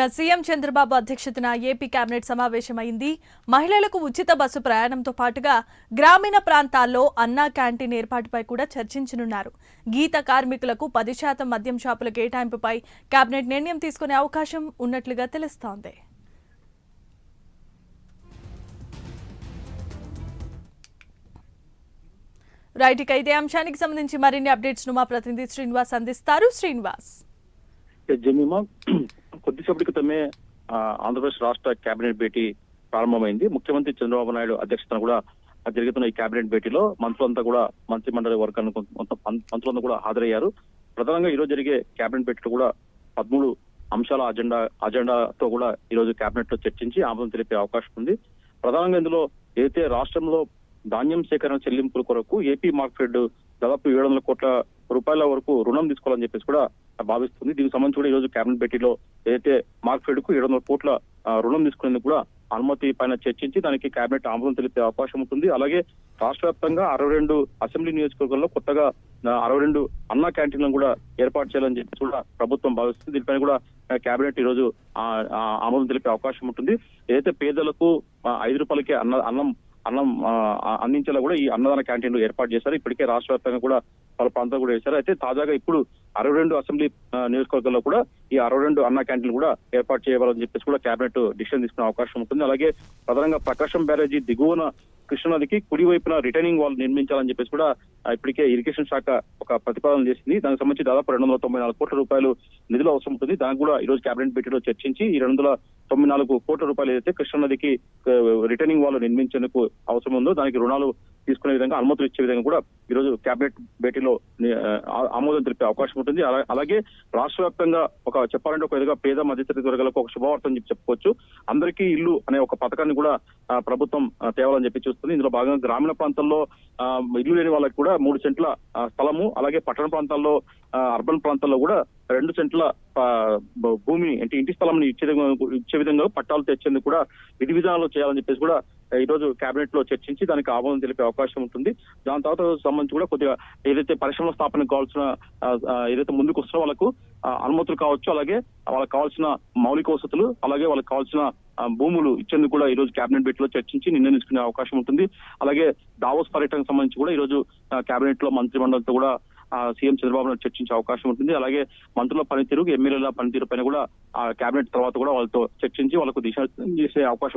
CM Chandrababu అధ్యక్షతన AP cabinet సమావేశమైంది. మహిళలకు ఉచిత బస్సు ప్రయాణంతో పాటుగా గ్రామీణ ప్రాంతాల్లో అన్నా క్యాంటీన్ ఏర్పాటుపై కూడా చర్చించనున్నారు. గీత కార్మికులకు 10% మద్యం షాపుల కేటాయింపుపై కేబినెట్ నిర్ణయం తీసుకునే అవకాశం ఉన్నట్లుగా తెలుస్తోంది. రైట్, ఇక ఇదే అంశానికి సంబంధించి మరిన్ని అప్డేట్స్ ను మా ప్రతినిధి శ్రీనివాస్ అందిస్తారు. శ్రీనివాస్, కొద్దిసేపటి క్రితమే ఆంధ్రప్రదేశ్ రాష్ట్ర కేబినెట్ భేటీ ప్రారంభమైంది. ముఖ్యమంత్రి చంద్రబాబు నాయుడు అధ్యక్షతన కూడా జరుగుతున్న ఈ కేబినెట్ భేటీలో మంత్రులంతా కూడా మంత్రిమండలి వర్గానికి మంత్రులంతా కూడా హాజరయ్యారు. ప్రధానంగా ఈ రోజు జరిగే కేబినెట్ భేటీలో కూడా 13 అంశాల అజెండాతో కూడా ఈ రోజు కేబినెట్ లో చర్చించి ఆమోదం తెలిపే అవకాశం ఉంది. ప్రధానంగా ఇందులో ఏదైతే రాష్ట్రంలో ధాన్యం సేకరణ చెల్లింపుల కొరకు ఏపీ మార్కెట్ దాదాపు 700 కోట్ల రూపాయల వరకు రుణం తీసుకోవాలని చెప్పేసి కూడా భావిస్తుంది. దీనికి సంబంధించి కూడా ఈ రోజు కేబినెట్ భేటీలో ఏదైతే మార్కెట్ కు 700 కోట్ల రుణం తీసుకునేందుకు కూడా అనుమతి పైన చర్చించి దానికి కేబినెట్ ఆమోదం తెలిపే అవకాశం ఉంటుంది. అలాగే రాష్ట్ర వ్యాప్తంగా 62 అసెంబ్లీ నియోజకవర్గాల్లో కొత్తగా 62 అన్నా క్యాంటీన్లను కూడా ఏర్పాటు చేయాలని చెప్పి కూడా ప్రభుత్వం భావిస్తుంది. దీనిపైన కూడా కేబినెట్ ఈ రోజు ఆమోదం తెలిపే అవకాశం ఉంటుంది. ఏదైతే పేదలకు 5 రూపాయలకే అన్నం అందించేలా కూడా ఈ అన్నదాన క్యాంటీన్లు ఏర్పాటు చేశారు. ఇప్పటికే రాష్ట్ర వ్యాప్తంగా కూడా పలు ప్రాంతాలు కూడా చేశారు. అయితే తాజాగా ఇప్పుడు 62 అసెంబ్లీ నియోజకవర్గాల్లో కూడా ఈ 62 అన్న క్యాంటీన్లు కూడా ఏర్పాటు చేయాలని చెప్పేసి కూడా కేబినెట్ డిసిషన్ తీసుకునే అవకాశం ఉంటుంది. అలాగే ప్రధానంగా ప్రకాశం బ్యారేజీ దిగువన కృష్ణానదికి కుడి వైపున రిటైనింగ్ వాల్ నిర్మించాలని చెప్పేసి కూడా ఇప్పటికే ఇరిగేషన్ శాఖ ఒక ప్రతిపాదన చేసింది. దానికి సంబంధించి దాదాపు 294 కోట్ల రూపాయలు నిధులు అవసరం ఉంటుంది. దానికి కూడా ఈ రోజు కేబినెట్ భేటీలో చర్చించి ఈ 294 కోట్ల రూపాయలు ఏదైతే కృష్ణానదికి రిటైనింగ్ వాల్ నిర్మించేందుకు అవసరం ఉందో దానికి రుణాలు తీసుకునే విధంగా అనుమతులు ఇచ్చే విధంగా కూడా ఈ రోజు కేబినెట్ భేటీలో ఆమోదం తెలిపే అవకాశం ఉంటుంది. అలాగే రాష్ట్ర వ్యాప్తంగా చెప్పాలంటే ఒక విధంగా పేద మధ్యతరగతి వర్గాలకు ఒక శుభవార్త అని చెప్పుకోవచ్చు. అందరికీ ఇల్లు అనే ఒక పథకాన్ని కూడా ప్రభుత్వం తేవాలని చెప్పి చూస్తుంది. ఇందులో భాగంగా గ్రామీణ ప్రాంతాల్లో ఇల్లు లేని వాళ్ళకి కూడా 3 సెంట్ల స్థలము, అలాగే పట్టణ ప్రాంతాల్లో అర్బన్ ప్రాంతాల్లో కూడా 2 సెంట్ల భూమిని అంటే ఇంటి స్థలం ఇచ్చే విధంగా పట్టాలు తెచ్చేందుకు కూడా విధి విధానాలు చేయాలని చెప్పేసి కూడా ఈ రోజు కేబినెట్ లో చర్చించి దానికి ఆమోదం తెలిపే అవకాశం ఉంటుంది. దాని తర్వాత సంబంధించి కూడా కొద్దిగా ఏదైతే పరిశ్రమల స్థాపనకు కావాల్సిన ఏదైతే ముందుకు వస్తున్నారో వాళ్ళకు అనుమతులు కావచ్చు, అలాగే వాళ్ళకి కావాల్సిన మౌలిక వసతులు, అలాగే వాళ్ళకి కావాల్సిన భూములు ఇచ్చేందుకు కూడా ఈ రోజు కేబినెట్ భేటీలో చర్చించి నిర్ణయం తీసుకునే అవకాశం ఉంటుంది. అలాగే దావోస్ పర్యటనకు సంబంధించి కూడా ఈ రోజు కేబినెట్ లో మంత్రిమండలితో కూడా సీఎం చంద్రబాబు నాయుడు చర్చించే అవకాశం ఉంటుంది. అలాగే మంత్రుల పనితీరు, ఎమ్మెల్యేల పనితీరు పైన కూడా కేబినెట్ తర్వాత కూడా వాళ్ళతో చర్చించి వాళ్ళకు దిశ చేసే అవకాశం